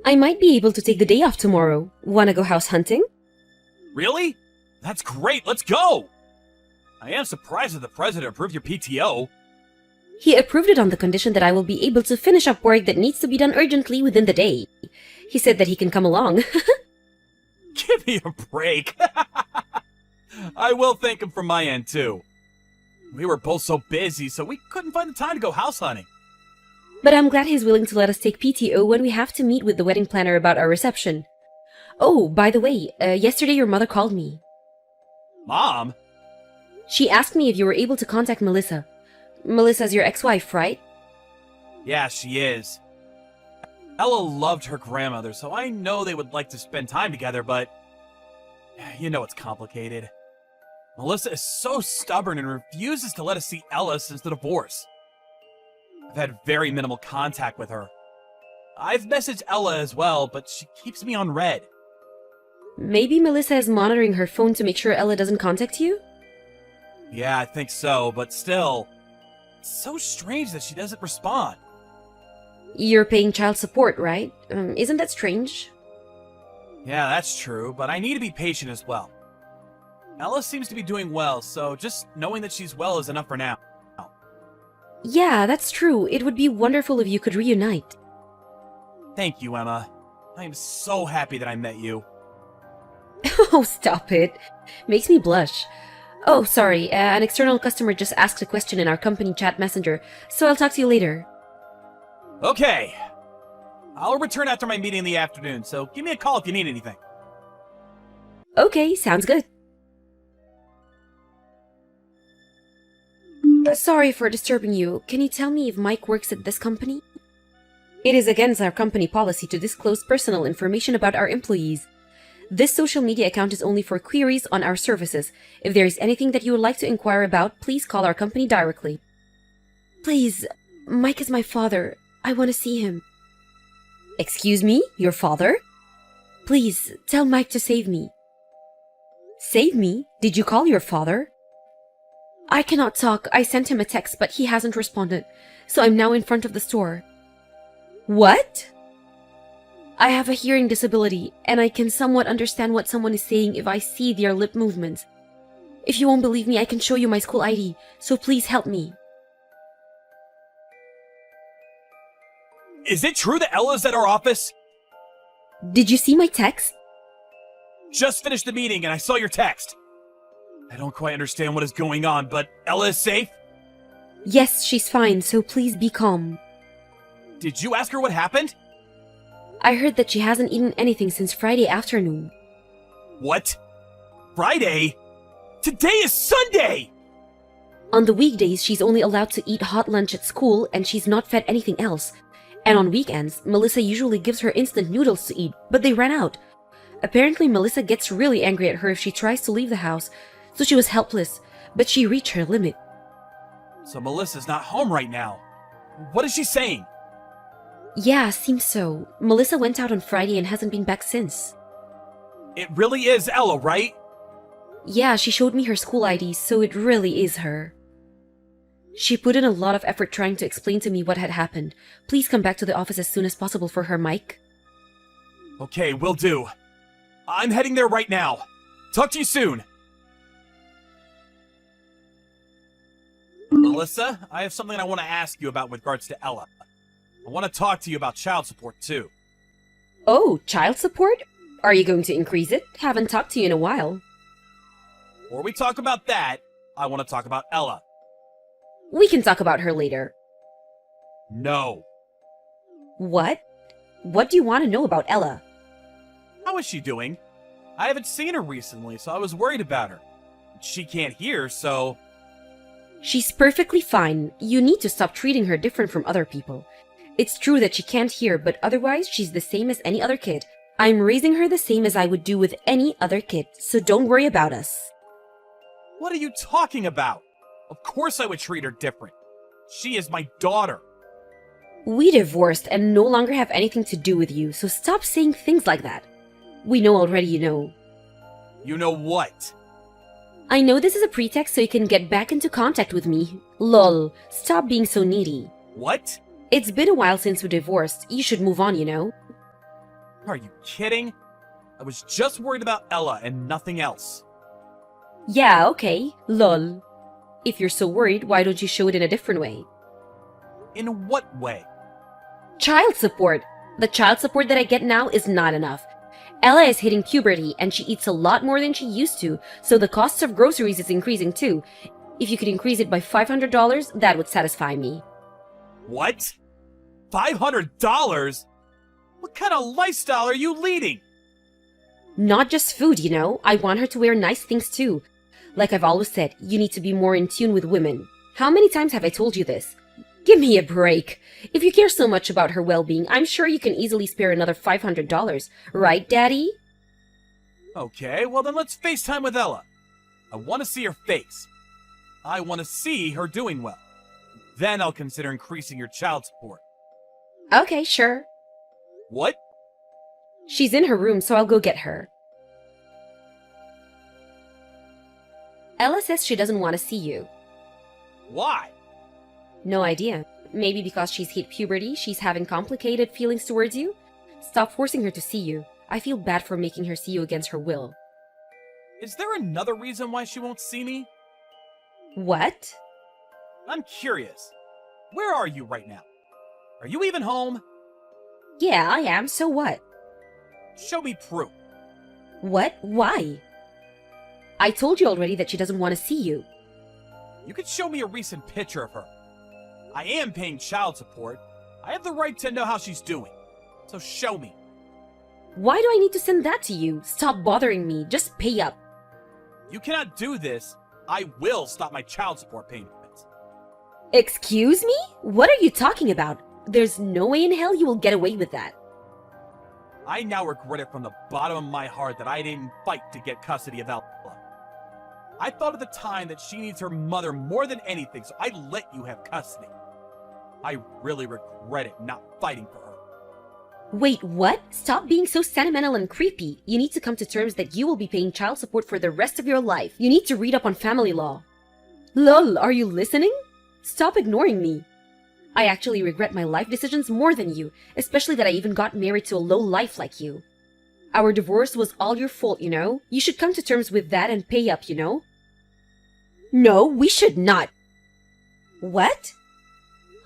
I might be able to take the day off tomorrow. Wanna go house hunting? Really? That's great, let's go! I am surprised that the president approved your PTO. He approved it on the condition that I will be able to finish up work that needs to be done urgently within the day. He said that he can come along. Give me a break. I will thank him from my end, too. We were both so busy, so we couldn't find the time to go house hunting. But I'm glad he's willing to let us take PTO when we have to meet with the wedding planner about our reception. Oh, by the way, yesterday your mother called me. Mom? She asked me if you were able to contact Melissa. Melissa's your ex-wife, right? Yeah, she is. Ella loved her grandmother, so I know they would like to spend time together, but you know it's complicated. Melissa is so stubborn and refuses to let us see Ella since the divorce. I've had very minimal contact with her. I've messaged Ella as well, but she keeps me on red. Maybe Melissa is monitoring her phone to make sure Ella doesn't contact you? Yeah, I think so, but still, it's so strange that she doesn't respond. You're paying child support, right? Isn't that strange? Yeah, that's true, but I need to be patient as well. Ella seems to be doing well, so just knowing that she's well is enough for now. Yeah, that's true. It would be wonderful if you could reunite. Thank you, Emma. I am so happy that I met you. Oh, stop it. Makes me blush. Oh, sorry, an external customer just asked a question in our company chat messenger, so I'll talk to you later. Okay. I'll return after my meeting in the afternoon, so give me a call if you need anything. Okay, sounds good. Sorry for disturbing you. Can you tell me if Mike works at this company? It is against our company policy to disclose personal information about our employees. This social media account is only for queries on our services. If there is anything that you would like to inquire about, please call our company directly. Please, Mike is my father. I want to see him. Excuse me? Your father? Please, tell Mike to save me. Save me? Did you call your father? I cannot talk. I sent him a text, but he hasn't responded. So I'm now in front of the store. What? I have a hearing disability, and I can somewhat understand what someone is saying if I see their lip movements. If you won't believe me, I can show you my school ID, so please help me. Is it true that Ella's at our office? Did you see my text? Just finished the meeting and I saw your text. I don't quite understand what is going on, but Ella is safe? Yes, she's fine, so please be calm. Did you ask her what happened? I heard that she hasn't eaten anything since Friday afternoon. What? Friday? Today is Sunday! On the weekdays, she's only allowed to eat hot lunch at school, and she's not fed anything else. And on weekends, Melissa usually gives her instant noodles to eat, but they ran out. Apparently, Melissa gets really angry at her if she tries to leave the house, so she was helpless, but she reached her limit. So Melissa's not home right now. What is she saying? Yeah, seems so. Melissa went out on Friday and hasn't been back since. It really is Ella, right? Yeah, she showed me her school ID, so it really is her. She put in a lot of effort trying to explain to me what had happened. Please come back to the office as soon as possible for her, Mike. Okay, will do. I'm heading there right now. Talk to you soon. Melissa, I have something I want to ask you about with regards to Ella. I want to talk to you about child support, too. Oh, child support? Are you going to increase it? Haven't talked to you in a while. Before we talk about that, I want to talk about Ella. We can talk about her later. No. What? What do you want to know about Ella? How is she doing? I haven't seen her recently, so I was worried about her. She can't hear, so... She's perfectly fine. You need to stop treating her different from other people. It's true that she can't hear, but otherwise she's the same as any other kid. I'm raising her the same as I would do with any other kid, so don't worry about us. What are you talking about? Of course I would treat her different. She is my daughter. We divorced and no longer have anything to do with you, so stop saying things like that. We know already you know. You know what? I know this is a pretext so you can get back into contact with me. Lol, stop being so needy. What? It's been a while since we divorced. You should move on, you know. Are you kidding? I was just worried about Ella and nothing else. Yeah, okay. Lol. If you're so worried, why don't you show it in a different way? In what way? Child support. The child support that I get now is not enough. Ella is hitting puberty and she eats a lot more than she used to, so the cost of groceries is increasing too. If you could increase it by $500, that would satisfy me. What? $500? What kind of lifestyle are you leading? Not just food, you know. I want her to wear nice things too. Like I've always said, you need to be more in tune with women. How many times have I told you this? Give me a break. If you care so much about her well-being, I'm sure you can easily spare another $500. Right, Daddy? Okay, well then let's FaceTime with Ella. I want to see her face. I want to see her doing well. Then I'll consider increasing your child support. Okay, sure. What? She's in her room, so I'll go get her. Ella says she doesn't want to see you. Why? No idea. Maybe because she's hit puberty, she's having complicated feelings towards you? Stop forcing her to see you. I feel bad for making her see you against her will. Is there another reason why she won't see me? What? I'm curious. Where are you right now? Are you even home? Yeah, I am, so what? Show me proof. What? Why? I told you already that she doesn't want to see you. You could show me a recent picture of her. I am paying child support. I have the right to know how she's doing. So show me. Why do I need to send that to you? Stop bothering me. Just pay up. You cannot do this. I will stop my child support payments. Excuse me? What are you talking about? There's no way in hell you will get away with that. I now regret it from the bottom of my heart that I didn't fight to get custody of Ella. I thought at the time that she needs her mother more than anything, so I let you have custody. I really regret it not fighting for her. Wait, what? Stop being so sentimental and creepy. You need to come to terms that you will be paying child support for the rest of your life. You need to read up on family law. Lol, are you listening? Stop ignoring me. I actually regret my life decisions more than you, especially that I even got married to a low life like you. Our divorce was all your fault, you know? You should come to terms with that and pay up, you know? No, we should not. What?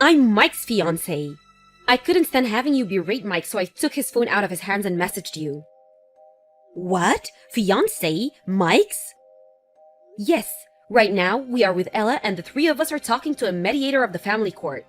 I'm Mike's fiancé. I couldn't stand having you berate Mike, so I took his phone out of his hands and messaged you. What? Fiancé? Mike's? Yes. Right now, we are with Ella and the three of us are talking to a mediator of the family court.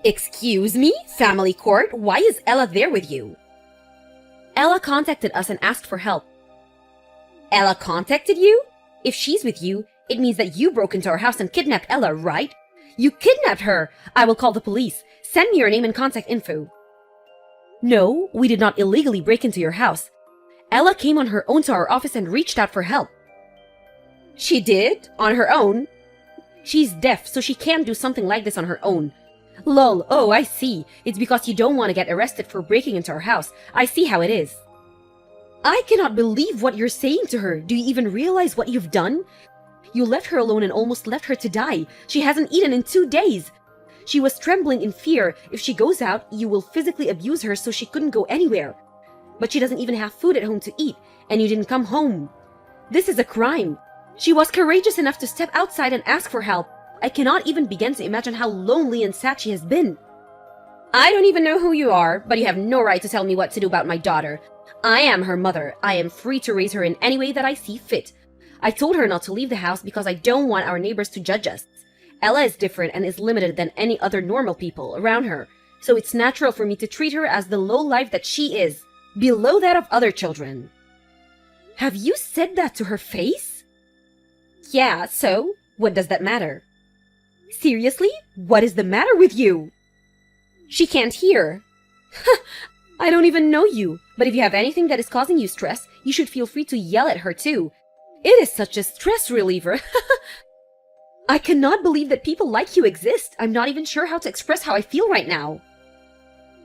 Excuse me? Family court? Why is Ella there with you? Ella contacted us and asked for help. Ella contacted you? If she's with you, it means that you broke into our house and kidnapped Ella, right? You kidnapped her! I will call the police. Send me your name and contact info. No, we did not illegally break into your house. Ella came on her own to our office and reached out for help. She did? On her own? She's deaf, so she can't do something like this on her own. Lol, oh, I see. It's because you don't want to get arrested for breaking into our house. I see how it is. I cannot believe what you're saying to her. Do you even realize what you've done? You left her alone and almost left her to die. She hasn't eaten in 2 days. She was trembling in fear. If she goes out, you will physically abuse her so she couldn't go anywhere. But she doesn't even have food at home to eat, and you didn't come home. This is a crime. She was courageous enough to step outside and ask for help. I cannot even begin to imagine how lonely and sad she has been. I don't even know who you are, but you have no right to tell me what to do about my daughter. I am her mother. I am free to raise her in any way that I see fit. I told her not to leave the house because I don't want our neighbors to judge us. Ella is different and is limited than any other normal people around her, so it's natural for me to treat her as the low life that she is, below that of other children. Have you said that to her face? Yeah, so? What does that matter? Seriously? What is the matter with you? She can't hear. I don't even know you, but if you have anything that is causing you stress, you should feel free to yell at her too. It is such a stress reliever. I cannot believe that people like you exist. I'm not even sure how to express how I feel right now.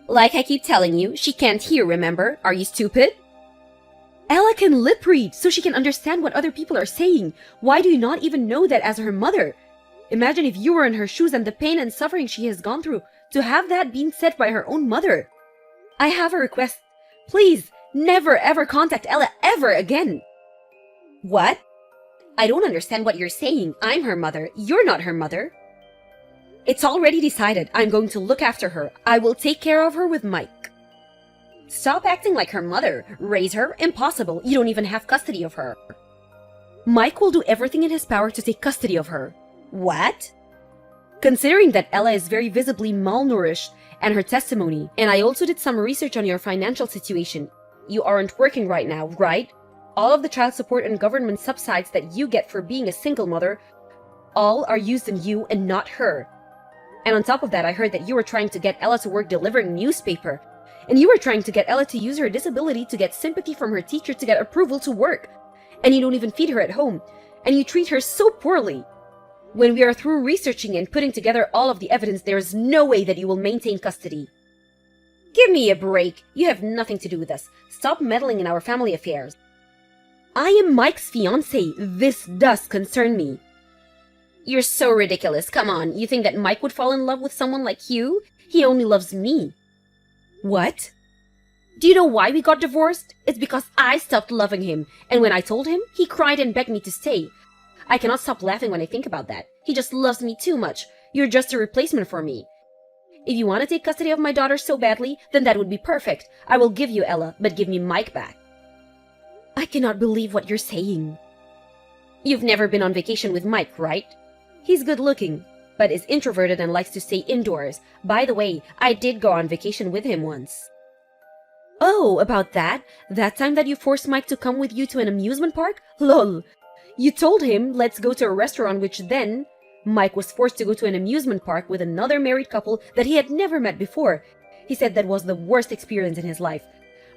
Like I keep telling you, she can't hear, remember? Are you stupid? Ella can lip read, so she can understand what other people are saying. Why do you not even know that as her mother? Imagine if you were in her shoes and the pain and suffering she has gone through to have that being said by her own mother. I have a request. Please, never ever contact Ella ever again. What? I don't understand what you're saying. I'm her mother. You're not her mother. It's already decided. I'm going to look after her. I will take care of her with Mike. Stop acting like her mother. Raise her? Impossible. You don't even have custody of her. Mike will do everything in his power to take custody of her. What? Considering that Ella is very visibly malnourished and her testimony, and I also did some research on your financial situation, you aren't working right now, right? All of the child support and government subsidies that you get for being a single mother, all are used on you and not her. And on top of that, I heard that you were trying to get Ella to work delivering newspaper. And you were trying to get Ella to use her disability to get sympathy from her teacher to get approval to work. And you don't even feed her at home. And you treat her so poorly. When we are through researching and putting together all of the evidence, there is no way that you will maintain custody. Give me a break. You have nothing to do with us. Stop meddling in our family affairs. I am Mike's fiancée. This does concern me. You're so ridiculous. Come on. You think that Mike would fall in love with someone like you? He only loves me. What? Do you know why we got divorced? It's because I stopped loving him. And when I told him, he cried and begged me to stay. I cannot stop laughing when I think about that. He just loves me too much. You're just a replacement for me. If you want to take custody of my daughter so badly, then that would be perfect. I will give you Ella, but give me Mike back. I cannot believe what you're saying. You've never been on vacation with Mike, right? He's good looking, but is introverted and likes to stay indoors. By the way, I did go on vacation with him once. Oh, about that? That time that you forced Mike to come with you to an amusement park? Lol. You told him, let's go to a restaurant, which then Mike was forced to go to an amusement park with another married couple that he had never met before. He said that was the worst experience in his life.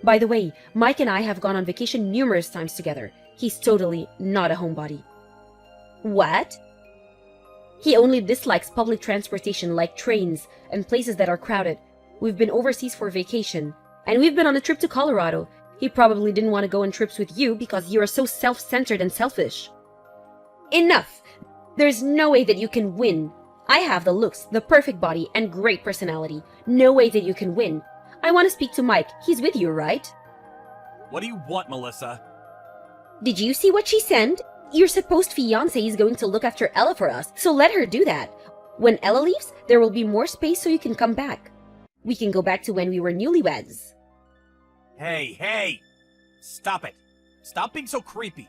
By the way, Mike and I have gone on vacation numerous times together. He's totally not a homebody. What? He only dislikes public transportation like trains and places that are crowded. We've been overseas for vacation, and we've been on a trip to Colorado. He probably didn't want to go on trips with you because you are so self-centered and selfish. Enough! There's no way that you can win. I have the looks, the perfect body, and great personality. No way that you can win. I want to speak to Mike. He's with you, right? What do you want, Melissa? Did you see what she sent? Your supposed fiancé is going to look after Ella for us, so let her do that. When Ella leaves, there will be more space so you can come back. We can go back to when we were newlyweds. Hey! Stop it. Stop being so creepy.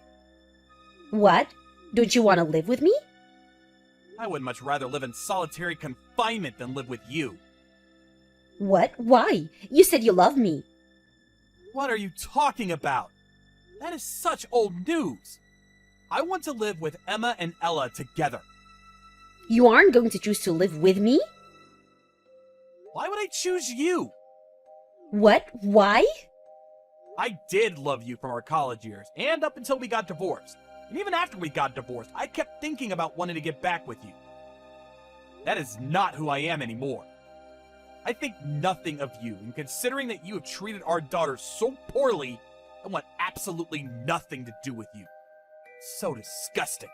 What? Don't you want to live with me? I would much rather live in solitary confinement than live with you. What? Why? You said you love me. What are you talking about? That is such old news. I want to live with Emma and Ella together. You aren't going to choose to live with me? Why would I choose you? What? Why? I did love you from our college years, and up until we got divorced. And even after we got divorced, I kept thinking about wanting to get back with you. That is not who I am anymore. I think nothing of you, and considering that you have treated our daughter so poorly, I want absolutely nothing to do with you. So disgusting.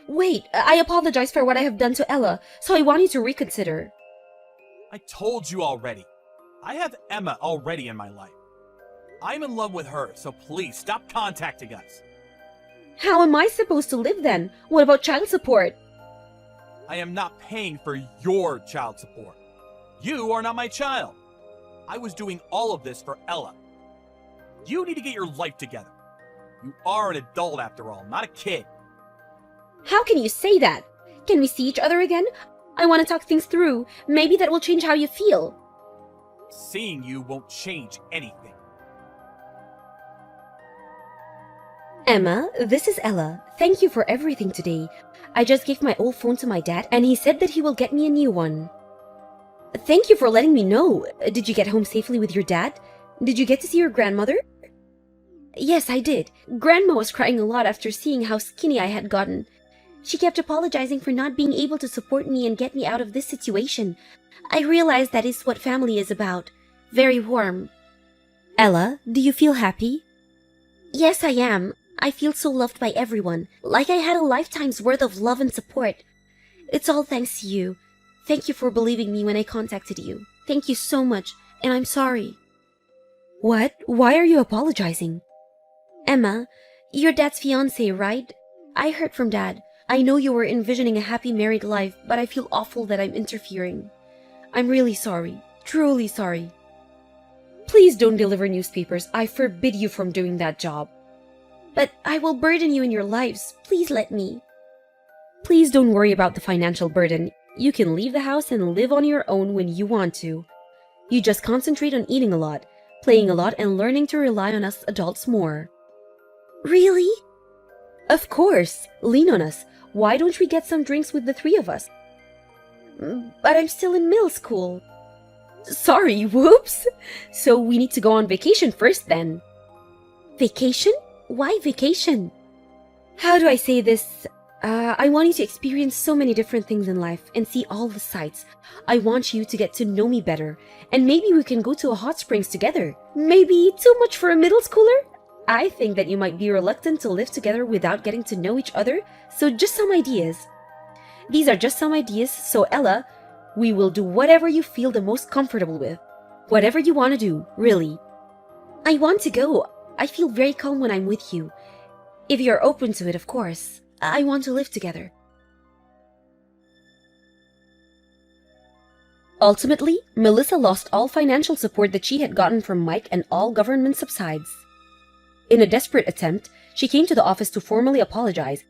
Wait, I apologize for what I have done to Ella, so I want you to reconsider. I told you already. I have Emma already in my life. I'm in love with her, so please stop contacting us. How am I supposed to live then? What about child support? I am not paying for your child support. You are not my child. I was doing all of this for Ella. You need to get your life together. You are an adult after all, not a kid. How can you say that? Can we see each other again? I want to talk things through. Maybe that will change how you feel. Seeing you won't change anything. Emma, this is Ella. Thank you for everything today. I just gave my old phone to my dad, and he said that he will get me a new one. Thank you for letting me know. Did you get home safely with your dad? Did you get to see your grandmother? Yes, I did. Grandma was crying a lot after seeing how skinny I had gotten. She kept apologizing for not being able to support me and get me out of this situation. I realized that is what family is about. Very warm. Ella, do you feel happy? Yes, I am. I feel so loved by everyone, like I had a lifetime's worth of love and support. It's all thanks to you. Thank you for believing me when I contacted you. Thank you so much, and I'm sorry. What? Why are you apologizing? Emma, your dad's fiancée, right? I heard from Dad. I know you were envisioning a happy married life, but I feel awful that I'm interfering. I'm really sorry. Truly sorry. Please don't deliver newspapers. I forbid you from doing that job. But I will burden you in your lives. Please let me. Please don't worry about the financial burden. You can leave the house and live on your own when you want to. You just concentrate on eating a lot, playing a lot, and learning to rely on us adults more. Really? Of course. Lean on us. Why don't we get some drinks with the three of us? But I'm still in middle school. Sorry, whoops. So we need to go on vacation first then. Vacation? Why vacation? How do I say this? I want you to experience so many different things in life and see all the sights. I want you to get to know me better. And maybe we can go to a hot springs together. Maybe too much for a middle schooler? I think that you might be reluctant to live together without getting to know each other, so just some ideas. These are just some ideas, so Ella, we will do whatever you feel the most comfortable with. Whatever you want to do, really. I want to go. I feel very calm when I'm with you. If you're open to it, of course. I want to live together. Ultimately, Melissa lost all financial support that she had gotten from Mike and all government subsides. In a desperate attempt, she came to the office to formally apologize,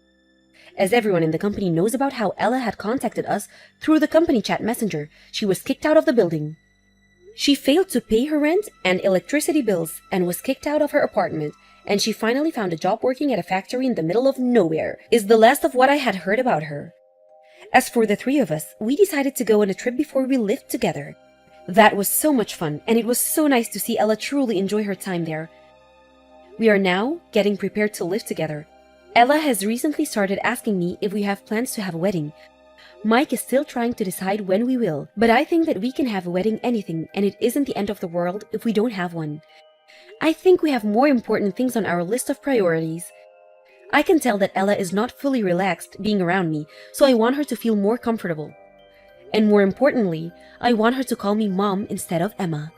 as everyone in the company knows about how Ella had contacted us through the company chat messenger. She was kicked out of the building. She failed to pay her rent and electricity bills and was kicked out of her apartment, and she finally found a job working at a factory in the middle of nowhere, is the last of what I had heard about her. As for the three of us, we decided to go on a trip before we lived together. That was so much fun, and it was so nice to see Ella truly enjoy her time there. We are now getting prepared to live together. Ella has recently started asking me if we have plans to have a wedding. Mike is still trying to decide when we will, but I think that we can have a wedding anything, and it isn't the end of the world if we don't have one. I think we have more important things on our list of priorities. I can tell that Ella is not fully relaxed being around me, so I want her to feel more comfortable. And more importantly, I want her to call me Mom instead of Emma.